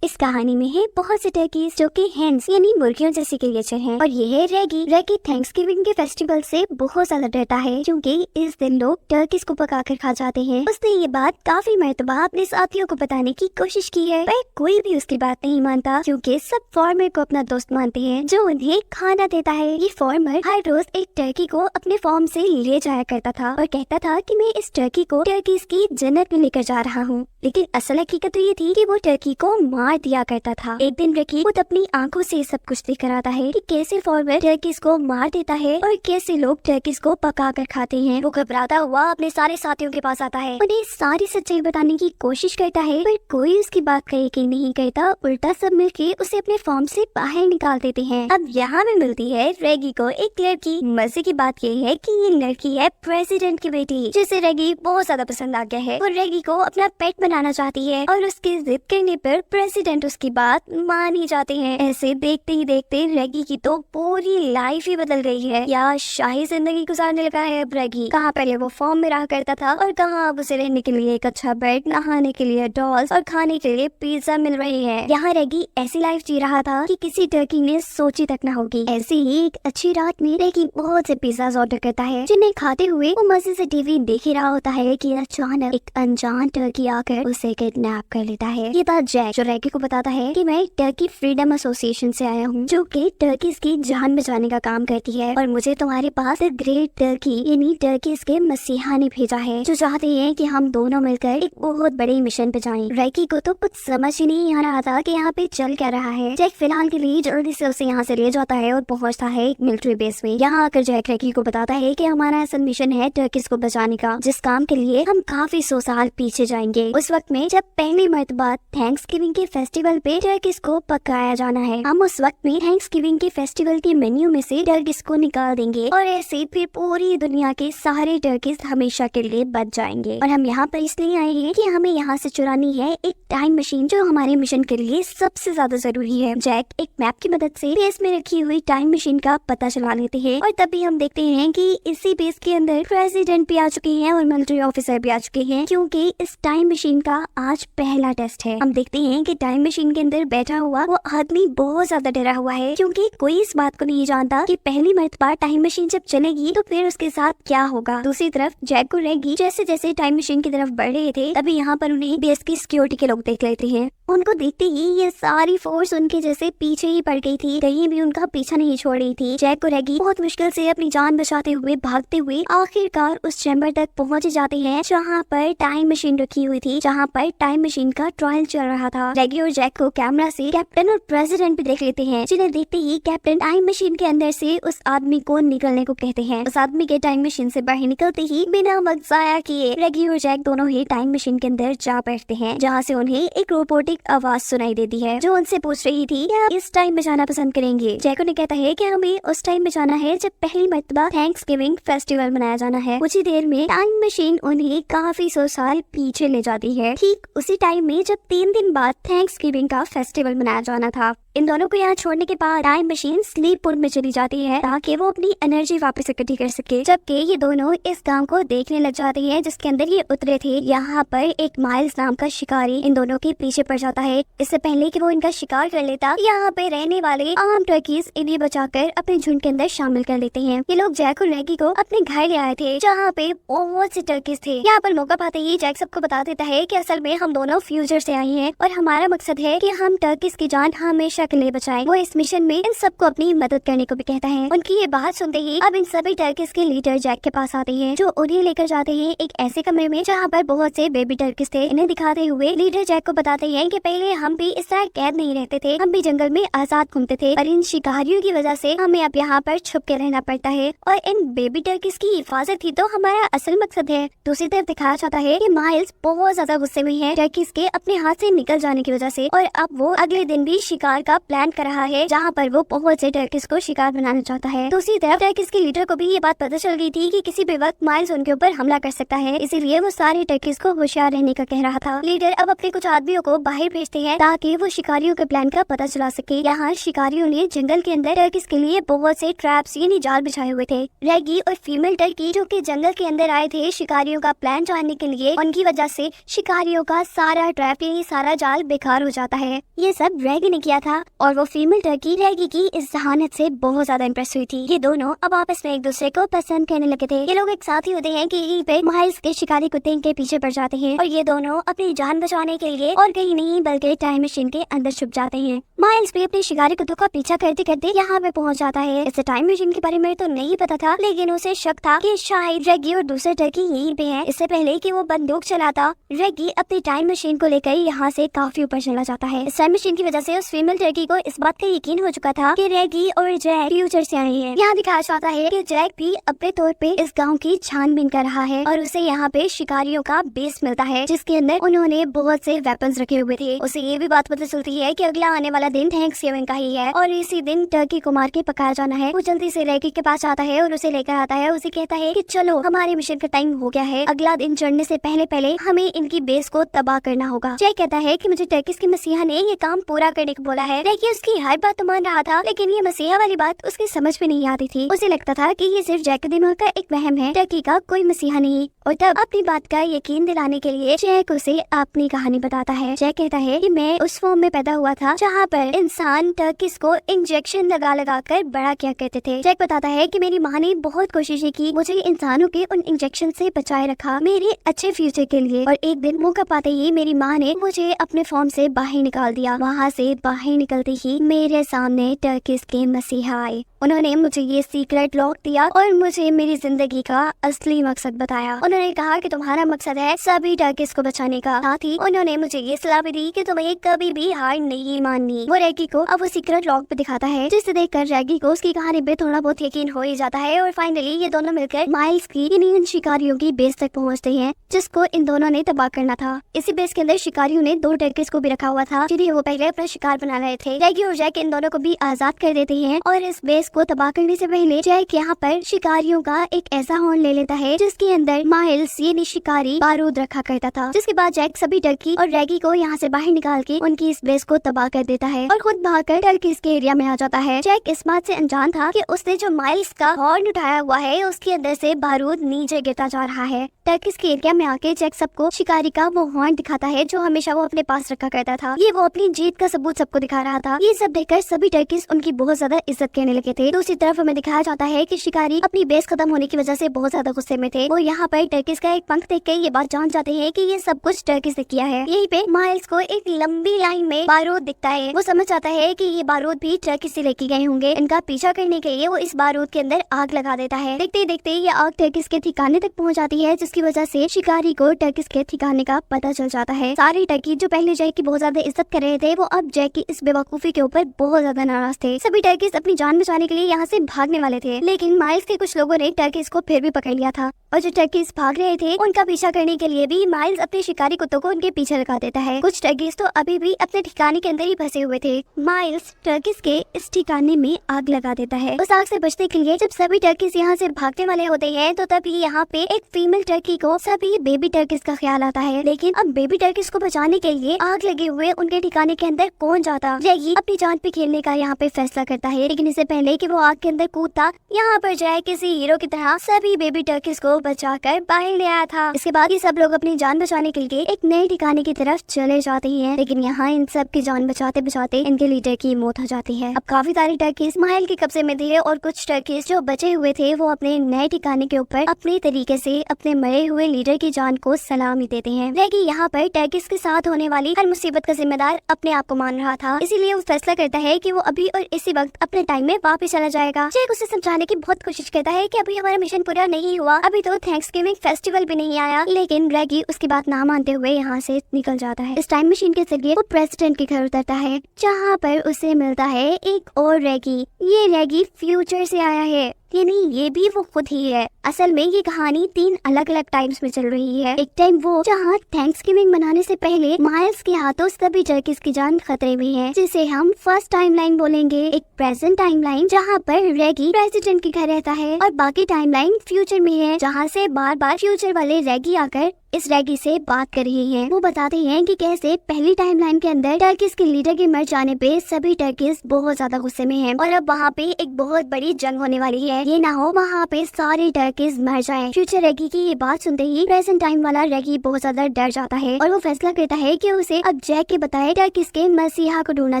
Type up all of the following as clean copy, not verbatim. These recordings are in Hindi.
इस कहानी में है बहुत से टर्कीज जो कि हेन्स यानी मुर्गियों जैसी क्रिएचर हैं और ये है रेगी। रेगी थैंक्सगिविंग के फेस्टिवल से बहुत ज्यादा डरता है क्योंकि इस दिन लोग टर्कीज को पकाकर खा जाते हैं। उसने ये बात काफी मर्तबा अपने साथियों को बताने की कोशिश की है पर कोई भी उसकी बात नहीं मानता क्योंकि सब फार्मर को अपना दोस्त मानते हैं जो उन्हें खाना देता है। ये फार्मर हर रोज एक टर्की को अपने फार्म से ले जाया करता था और कहता था कि मैं इस टर्की को टर्कीज की जन्नत में लेकर जा रहा हूँ, लेकिन असल हकीकत तो ये थी कि वो टर्की को मार दिया करता था। एक दिन रेगी खुद अपनी आंखों से सब कुछ देख कर आता है कि कैसे फार्मर टर्कीज को मार देता है और कैसे लोग टर्कीज को पका कर खाते हैं। वो घबराता हुआ अपने सारे साथियों के पास आता है, उन्हें सारी सच्चाई बताने की कोशिश करता है पर कोई उसकी बात का यकीन नहीं करता। उल्टा सब मिलके उसे अपने फार्म से बाहर निकाल देते हैं। अब यहाँ में मिलती है रेगी को एक लड़की। मजे की बात ये है कि ये लड़की है प्रेसिडेंट की बेटी जिसे रेगी बहुत ज्यादा पसंद आ गया है। वो रेगी को अपना पेट बनाना चाहती है और उसके जिद करने पर प्रेसिडेंट उसकी बात मान ही जाते हैं। ऐसे देखते ही देखते रेगी की तो पूरी लाइफ ही बदल गई है। या शाही जिंदगी गुजारने लगा है अब रेगी। कहाँ पहले वो फॉर्म में रहा करता था और कहाँ अब उसे रहने के लिए एक अच्छा बेड, नहाने के लिए डॉल्स और खाने के लिए पिज्जा मिल रही है। यहाँ रेगी ऐसी लाइफ जी रहा था कि किसी टर्की ने सोची तक न होगी। ऐसी ही एक अच्छी रात में रेगी बहुत से पिज्जा ऑर्डर करता है जिन्हें खाते हुए वो मजे से टीवी देख ही रहा होता है कि अचानक एक अनजान टर्की आकर उसे किडनैप कर लेता है। ये था जैक जो रेगी को बताता है कि मैं टर्की फ्रीडम एसोसिएशन से आया हूँ जो कि टर्कीज की जान बचाने का काम करती है और मुझे तुम्हारे पास द ग्रेट टर्की यानी टर्कीज के मसीहा ने भेजा है जो चाहते हैं कि हम दोनों मिलकर एक बहुत बड़े मिशन पे जाएं। रेगी को तो कुछ समझ ही नहीं आ रहा था कि यहाँ पे चल क्या रहा है। जैक फिलहाल के लिए जल्दी से उसे यहाँ से ले जाता है और पहुँचता है एक मिलिट्री बेस में। यहाँ आकर जैक रेगी को बताता है कि हमारा असल मिशन है टर्कीज को बचाने का, जिस काम के लिए हम काफी 100 साल पीछे जाएंगे। उस वक्त में जब पहली मर्तबा थैंक्सगिविंग के फेस्टिवल पे टर्कीज को पकाया जाना है, हम उस वक्त में थैंक्सगिविंग के फेस्टिवल के मेन्यू में से टर्कीज को निकाल देंगे और ऐसे फिर पूरी दुनिया के सारे टर्कीज हमेशा के लिए बच जाएंगे। और हम यहाँ पर इसलिए आए हैं कि हमें यहाँ से चुरानी है एक टाइम मशीन जो हमारे मिशन के लिए सबसे ज्यादा जरूरी है। जैक एक मैप की मदद से बेस में रखी हुई टाइम मशीन का पता चला लेते हैं और तभी हम देखते हैं कि इसी बेस के अंदर प्रेसिडेंट भी आ चुके हैं और मिलिट्री ऑफिसर भी आ चुके हैं क्योंकि इस टाइम मशीन का आज पहला टेस्ट है। हम देखते हैं कि टाइम मशीन के अंदर बैठा हुआ वो आदमी बहुत ज्यादा डरा हुआ है क्योंकि कोई इस बात को नहीं जानता कि पहली मर्तबा टाइम मशीन जब चलेगी तो फिर उसके साथ क्या होगा। दूसरी तरफ जैक को रेगी जैसे जैसे टाइम मशीन की तरफ बढ़ रहे थे तभी यहाँ पर उन्हें बेस की सिक्योरिटी के लोग देख लेते हैं। उनको देखते ही ये सारी फोर्स उनके जैसे पीछे ही पड़ गई थी, कहीं भी उनका पीछा नहीं छोड़ रही थी। जैक को रेगी बहुत मुश्किल से अपनी जान बचाते हुए भागते हुए आखिरकार उस चैम्बर तक पहुंच जाते हैं जहाँ पर टाइम मशीन रखी हुई थी, जहाँ पर टाइम मशीन का ट्रायल चल रहा था। रेगी और जैक को कैमरा से कैप्टन और प्रेसिडेंट भी देख लेते हैं, जिन्हें देखते ही कैप्टन टाइम मशीन के अंदर से उस आदमी को निकलने को कहते हैं। उस आदमी के टाइम मशीन से बाहर निकलते ही बिना वक्त जाया किए रेगी और जैक दोनों ही टाइम मशीन के अंदर जा बैठते हैं, जहाँ से उन्हें एक रोबोटिक आवाज सुनाई देती है जो उनसे पूछ रही थी क्या इस टाइम में जाना पसंद करेंगे। जैक उन्हें कहता है कि हमें उस टाइम में जाना है जब पहली मर्तबा थैंक्सगिविंग फेस्टिवल मनाया जाना है। कुछ ही देर में टाइम मशीन उन्हें काफी 100 साल पीछे ले जाती है, ठीक उसी टाइम में जब 3 दिन बाद थैंक्सगिविंग का फेस्टिवल मनाया जाना था। इन दोनों को यहाँ छोड़ने के बाद टाइम मशीन स्लीप मोड में चली जाती है ताकि वो अपनी एनर्जी वापस इकट्ठी कर सके, जबकि ये दोनों इस गांव को देखने लग जाते हैं जिसके अंदर ये उतरे थे। यहाँ पर एक माइल्स नाम का शिकारी इन दोनों के पीछे पड़ जाता है। इससे पहले कि वो इनका शिकार कर लेता, यहाँ पे रहने वाले आम टर्कीज इन्हें बचाकर अपने झुंड के अंदर शामिल कर लेते हैं। ये लोग जैक और रेगी को अपने घर ले आए थे जहाँ पे बहुत से टर्कीज थे। यहाँ पर मौका पाते ही जैक सबको बता देता है कि असल में हम दोनों फ्यूचर से आए हैं और हमारा मकसद है कि हम टर्कीज की जान हमेशा के लिए बचाएं। वो इस मिशन में इन सबको अपनी मदद करने को भी कहता है। उनकी ये बात सुनते ही अब इन सभी टर्कीज के लीडर जैक के पास आते हैं जो उन्हें लेकर जाते हैं एक ऐसे कमरे में जहाँ पर बहुत से बेबी टर्कीज थे। इन्हें दिखाते हुए लीडर जैक को बताते हैं कि पहले हम भी इस तरह कैद नहीं रहते थे, हम भी जंगल में आजाद घूमते थे और इन शिकारियों की वजह से हमें अब यहाँ पर छुप के रहना पड़ता है और इन बेबी टर्कीज की हिफाजत ही तो हमारा असल मकसद है। दूसरी तरफ दिखाया जाता है कि माइल्स बहुत ज्यादा गुस्से में है टर्कीज के अपने हाथ से निकल जाने की वजह से और अब वो अगले दिन भी शिकार का का प्लान कर रहा है, जहाँ पर वो बहुत से टर्किस को शिकार बनाना चाहता है। दूसरी तरफ टर्किस के लीडर को भी ये बात पता चल गई थी कि किसी भी वक्त माइल्स उनके ऊपर हमला कर सकता है, इसीलिए वो सारे टर्किस को होशियार रहने का कह रहा था। लीडर अब अपने कुछ आदमियों को बाहर भेजते हैं ताकि वो शिकारियों के प्लान का पता चला सके। यहाँ शिकारियों ने जंगल के अंदर टर्किस के लिए बहुत से ट्रैप्स यानी जाल बिछाए हुए थे। रेगी और फीमेल टर्की जो कि जंगल के अंदर आए थे शिकारियों का प्लान जानने के लिए, उनकी वजह से शिकारियों का सारा ट्रैप यानी सारा जाल बेकार हो जाता है। ये सब रेगी ने किया था और वो फीमेल टर्की रेगी की इस जहानत से बहुत ज्यादा इम्प्रेस हुई थी। ये दोनों अब आपस में एक दूसरे को पसंद करने लगे थे। ये लोग एक साथ ही होते हैं कि यहीं पे माइल्स के शिकारी कुत्ते इनके पीछे पड़ जाते हैं और ये दोनों अपनी जान बचाने के लिए और कहीं नहीं बल्कि टाइम मशीन के अंदर छुप जाते हैं। माइल्स भी अपने शिकारी कुत्तों का पीछा करते करते यहाँ पे पहुँच जाता है। इस टाइम मशीन के बारे में तो नहीं पता था, लेकिन उसे शक था कि शायद रेगी और दूसरे टर्की यहीं पे हैं। इससे पहले कि वो बंदूक चलाता, रेगी अपनी टाइम मशीन को लेकर यहाँ से काफी ऊपर चला जाता है। इस टाइम मशीन की वजह से उस फीमेल टर्की को इस बात का यकीन हो चुका था कि रेगी और जैक फ्यूचर से आए हैं। यहाँ दिखाया जाता है कि जैक भी अपने तौर पे इस गांव की छानबीन कर रहा है और उसे यहाँ पे शिकारियों का बेस मिलता है जिसके अंदर उन्होंने बहुत से वेपन्स रखे हुए थे। उसे ये भी बात पता चलती है कि अगला आने वाला दिन थैंक्सगिविंग का ही है और इसी दिन टर्की को मार के पकाया जाना है। वो जल्दी से रेगी के पास आता है और उसे लेकर आता है। उसे कहता है कि चलो हमारे मिशन का टाइम हो गया है, अगला दिन चढ़ने से पहले पहले हमें इनकी बेस को तबाह करना होगा। जैक कहता है कि मुझे टर्किस के मसीहा ने ये काम पूरा करने को बोला है। रेगी उसकी हर बात तो मान रहा था, लेकिन ये मसीहा वाली बात उसकी समझ में नहीं आती थी। उसे लगता था कि ये सिर्फ जैक के दिमाग का एक वहम है, टर्की का कोई मसीहा नहीं। और तब अपनी बात का यकीन दिलाने के लिए जैक उसे अपनी कहानी बताता है। जैक कहता है कि मैं उस फॉर्म में पैदा हुआ था जहाँ पर इंसान टर्किस को इंजेक्शन लगा लगा कर बड़ा किया करते थे। जैक बताता है कि मेरी माँ ने बहुत कोशिशें की, मुझे इंसानों के उन इंजेक्शन से बचाए रखा मेरे अच्छे फ्यूचर के लिए। और एक दिन मौका पाते ही मेरी माँ ने मुझे अपने फॉर्म से बाहर निकाल दिया। वहाँ से बाहर निकलते ही मेरे सामने टर्किस के मसीहा आए। उन्होंने मुझे ये सीक्रेट लॉक दिया और मुझे मेरी जिंदगी का असली मकसद बताया। उन्होंने कहा कि तुम्हारा मकसद है सभी टर्किस को बचाने का। साथ ही उन्होंने मुझे ये सलाह भी दी कि तुम्हें कभी भी हार नहीं माननी। वो रेगी को अब वो सीक्रेट लॉक पे दिखाता है, जिसे देखकर रेगी को उसकी कहानी पे थोड़ा बहुत यकीन हो ही जाता है। और फाइनली ये दोनों मिलकर माइल्स की इन शिकारियों की बेस तक पहुँचते हैं जिसको इन दोनों ने तबाह करना था। इसी बेस के अंदर शिकारियों ने 2 टर्किस को भी रखा हुआ था जिन्हें वो पहले अपना शिकार बना रहे थे। रेगी और जैक इन दोनों को भी आजाद कर देते हैं और इस बेस को तबाह करने से पहले जैक यहाँ पर शिकारियों का एक ऐसा हॉर्न ले लेता है जिसके अंदर माइल्स ये शिकारी बारूद रखा करता था। जिसके बाद जैक सभी टर्की और रेगी को यहाँ से बाहर निकाल के उनकी इस बेस को तबाह कर देता है और खुद भागकर टर्किस के एरिया में आ जाता है। जैक इस बात से अनजान था कि उसने जो माइल्स का हॉर्न उठाया हुआ है उसके अंदर से बारूद नीचे गिरता जा रहा है। टर्किस के एरिया में आके जैक सबको शिकारी का वो हॉर्न दिखाता है जो हमेशा वो अपने पास रखा करता था। ये वो अपनी जीत का सबूत सबको दिखा रहा था। ये सब देखकर सभी टर्किस उनकी बहुत ज्यादा इज्जत करने लगे थे। दूसरी तरफ हमें दिखाया जाता है कि शिकारी अपनी बेस खत्म होने की वजह से बहुत ज्यादा गुस्से में थे। वो यहाँ पर टर्किस का एक पंख देख के ये बात जान जाते हैं कि ये सब कुछ टर्किस ने किया है। यहीं पे माइल्स को एक लंबी लाइन में बारूद दिखता है। वो समझ जाता है कि ये बारूद भी टर्किस से लेके गए होंगे। इनका पीछा करने के लिए वो इस बारूद के अंदर आग लगा देता है। देखते देखते ये आग टर्किस के ठिकाने तक पहुँच जाती है, जिसकी वजह से शिकारी को टर्किस के ठिकाने का पता चल जाता है। सारे टर्की जो पहले जैक की बहुत ज्यादा इज्जत कर रहे थे वो अब जैक की इस बेवकूफी के ऊपर बहुत ज्यादा नाराज थे। सभी टर्किस अपनी जान बचाने के लिए यहाँ से भागने वाले थे, लेकिन माइल्स के कुछ लोगों ने टर्किस को फिर भी पकड़ लिया था और जो टर्किस भाग रहे थे उनका पीछा करने के लिए भी माइल्स अपने शिकारी कुत्तों को उनके पीछे लगा देता है। कुछ टर्किस तो अभी भी अपने ठिकाने के अंदर ही फंसे हुए थे। माइल्स टर्किस के इस ठिकाने में आग लगा देता है। उस आग से बचने के लिए जब सभी टर्किस यहाँ से भागने वाले होते हैं तो तभी यहाँ पे एक फीमेल टर्की को सभी बेबी टर्किस का ख्याल आता है। लेकिन अब बेबी टर्किस को बचाने के लिए आग लगे हुए उनके ठिकाने के अंदर कौन जाता। रेगी अपनी जान पे खेलने का यहाँ पे फैसला करता है, लेकिन इससे पहले कि वो आग के अंदर कूदता यहाँ पर जाए किसी हीरो की तरह सभी बेबी टर्किस को बचाकर बाहर ले आया था। इसके बाद ये सब लोग अपनी जान बचाने के लिए एक नए ठिकाने की तरफ चले जाते हैं, लेकिन यहाँ इन सब की जान बचाते बचाते इनके लीडर की मौत हो जाती है। अब काफी सारे टर्किस माइल के कब्जे में थे और कुछ टर्किस जो बचे हुए थे वो अपने नए ठिकाने के ऊपर अपने तरीके से अपने मरे हुए लीडर की जान को सलामी देते हैं। रेगी यहाँ पर टर्किस के साथ होने वाली हर मुसीबत का जिम्मेदार अपने आप को मान रहा था, इसीलिए वो फैसला करता है कि वो अभी और इसी वक्त अपने टाइम में वापस चला जाएगा। जैक उसे समझाने की बहुत कोशिश करता है कि अभी हमारा मिशन पूरा नहीं हुआ, अभी तो थैंक्सगिविंग फेस्टिवल भी नहीं आया, लेकिन रेगी उसकी बात ना मानते हुए यहाँ से निकल जाता है। इस टाइम मशीन के जरिए वो प्रेसिडेंट के घर उतरता है, जहाँ पर उसे मिलता है एक और रेगी। ये रेगी फ्यूचर से आया है। यानी ये भी वो खुद ही है। असल में ये कहानी 3 अलग अलग टाइम्स में चल रही है। एक टाइम वो जहाँ थैंक्सगिविंग मनाने से पहले माइल्स के हाथों सभी टर्कीज की जान खतरे में है, जिसे हम फर्स्ट टाइमलाइन बोलेंगे। एक प्रेजेंट टाइमलाइन जहाँ पर रेगी प्रेसिडेंट के घर रहता है, और बाकी टाइमलाइन फ्यूचर में है, जहाँ से बार बार फ्यूचर वाले रेगी आकर इस रेगी से बात कर रही हैं। वो बताते हैं कि कैसे पहली टाइमलाइन के अंदर टर्किस के लीडर के मर जाने पे सभी टर्किस बहुत ज्यादा गुस्से में हैं, और अब वहाँ पे एक बहुत बड़ी जंग होने वाली है। ये ना हो वहाँ पे सारे टर्किस मर जाएं। फ्यूचर रेगी की ये बात सुनते ही प्रेजेंट टाइम वाला रेगी बहुत ज्यादा डर जाता है, और वो फैसला करता है कि उसे अब जैक के बताए टर्किस के मसीहा को ढूंढना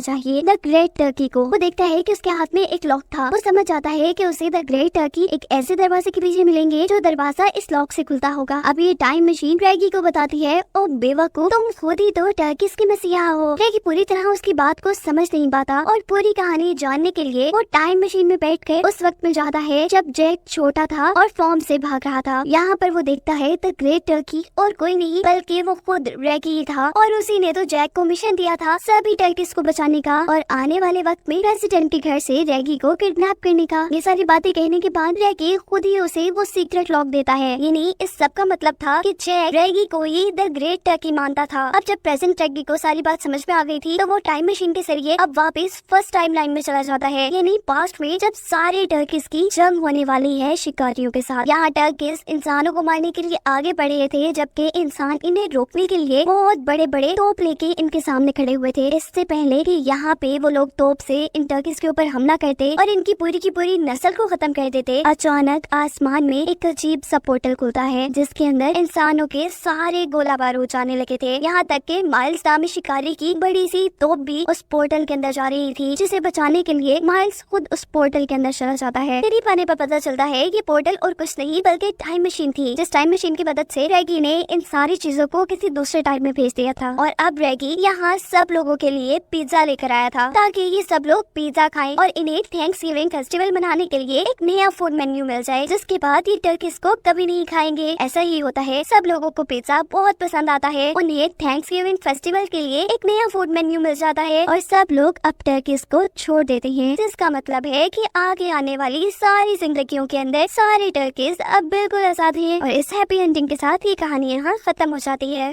चाहिए, द ग्रेट टर्की को। वो देखता है कि उसके हाथ में एक लॉक था। वो समझ जाता है कि उसे द ग्रेट टर्की एक ऐसे दरवाजे के पीछे मिलेंगे जो दरवाजा इस लॉक से खुलता होगा। अब ये टाइम मशीन रेगी को बताती है, ओ बेवकूफ, तुम खुद ही तो टर्किस के मसीहा हो। रेगी पूरी तरह उसकी बात को समझ नहीं पाता, और पूरी कहानी जानने के लिए वो टाइम मशीन में बैठकर उस वक्त में जाता है जब जैक छोटा था और फॉर्म से भाग रहा था। यहाँ पर वो देखता है द ग्रेट टर्की और कोई नहीं बल्कि वो खुद रेगी था, और उसी ने तो जैक को मिशन दिया था सभी टर्किस को बचाने का, और आने वाले वक्त में प्रेसिडेंट के घर से रेगी को किडनैप करने का। ये सारी बातें कहने के बाद रेगी खुद ही उसे वो सीक्रेट लॉक देता है। यानी इस सब का मतलब था कि जैक रेगी को ही द ग्रेट टर्की मानता था। अब जब प्रेजेंट रेगी को सारी बात समझ में आ गई थी, तो वो टाइम मशीन के जरिए अब वापस फर्स्ट टाइमलाइन में चला जाता है, यानी पास्ट में जब सारे टर्किस की जंग होने वाली है शिकारियों के साथ। यहाँ टर्किस इंसानों को मारने के लिए आगे बढ़े थे, जबकि इंसान इन्हें रोकने के लिए बहुत बड़े बड़े तोप लेके इनके सामने खड़े हुए थे। इससे पहले कि यहाँ पे वो लोग तोप से इन टर्किस के ऊपर हमला करते और इनकी पूरी की पूरी नस्ल को खत्म कर देते, अचानक आसमान में एक अजीब सा पोर्टल खुलता है, जिसके अंदर इंसानों के सारे गोला बारूद जाने लगे थे। यहाँ तक के माइल्स नामी शिकारी की बड़ी सी तोप भी उस पोर्टल के अंदर जा रही थी, जिसे बचाने के लिए माइल्स खुद उस पोर्टल के अंदर चला जाता है। करीब आने पर पता चलता है कि पोर्टल और कुछ नहीं बल्कि टाइम मशीन थी, जिस टाइम मशीन की मदद से रेगी ने इन सारी चीजों को किसी दूसरे टाइम में भेज दिया था, और अब रेगी यहाँ सब लोगों के लिए पिज्जा लेकर आया था ताकि ये सब लोग पिज्जा खाएं और इन्हें थैंक्सगिविंग फेस्टिवल मनाने के लिए एक नया फूड मेन्यू मिल जाए, जिसके बाद ये टर्किस को कभी नहीं खाएंगे। ऐसा ही होता है, सब लोगों को पिज्जा बहुत पसंद आता है, उन्हें थैंक्सगिविंग फेस्टिवल के लिए एक नया फूड मेन्यू मिल जाता है, और सब लोग अब टर्किस को छोड़ देते हैं, जिसका मतलब है कि आगे आने वाली सारी जिंदगियों के अंदर सारे टर्किस अब बिल्कुल आजाद हैं। और इस हैप्पी एंडिंग के साथ ये कहानी यहाँ खत्म हो जाती है।